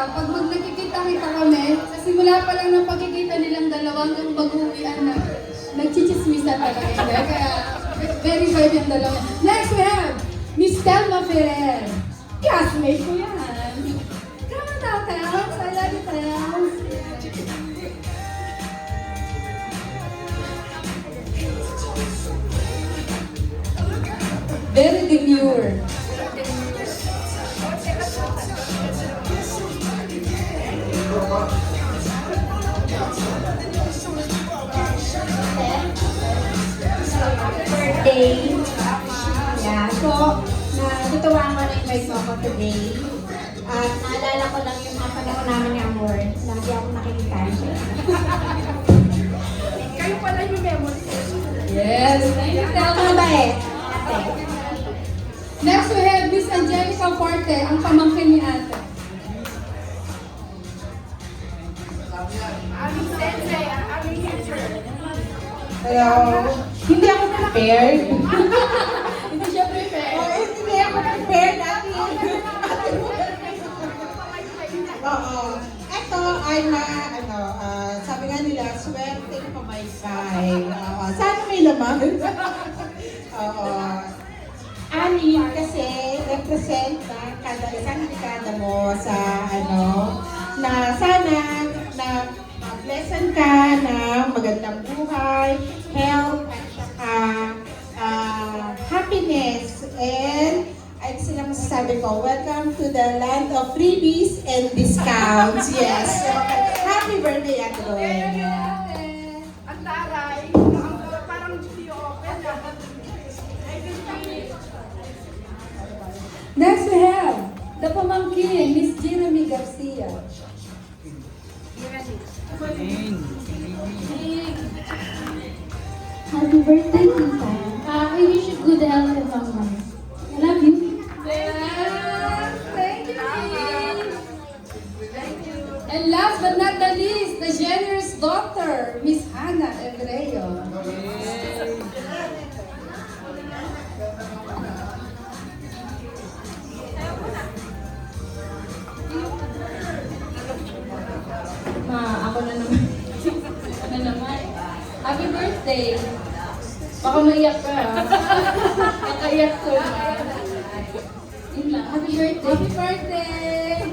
pag nagkikita-kita kami, sa simula pa lang ng pagkikita nilang dalawang yung mag-uwian na nagchichismisa talaga sila. Kaya very vibe yung dalawa. Next we have Miss Telma Ferrer. Classmate ko yan. Come on now, Tels. I love you, Tels. Very demure. Birthday. Yeah, so, natutuwa ako na invite mo ako today. At naalala ko lang yung mga panahon namin ni Amor. Lagi ako nakikita siya. Kayo pala yung memory. Yes, thank you, Ako Telma. na ba eh? Next we have Miss Angelica Forte, ang pamangkin ni ate. Aming sensei, aming teacher. Hello. Hindi ako prepared. Hindi siya prepared. Hindi ako prepared. Oo. Ito ay sabi nga nila, swerte pamaykay. Oo. Sana may laman. Oo. Anim kasi represent na kada isang dekada mo sa na sana na blessan ka ng magandang buhay, health, at saka happiness. And ay silang masasabi ko, welcome to the land of freebies and discounts. Yes. Happy birthday, Ate Rowena. Ang taray. Parang video open. Next we have the pamangkin, Miss Jeremy Garcia. Happy birthday, Tita. I wish you good health and long life. I love you. Yes, thank you, Miss. And last but not the least, the generous daughter, Miss Hannah Ebreo. Ma, ako na naman. Ano naman? Happy birthday! Baka maiyak ka, ha? Nakaiyak ko na. Yun lang. Happy birthday! Happy birthday!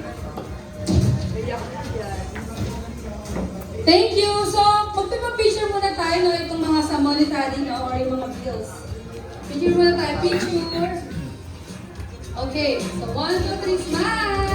Thank you! So, magpipapicture muna tayo no, itong mga sa monetary no, or yung mga bills. Picture muna tayo. Picture! Okay. So, 1, 2, 3, smile!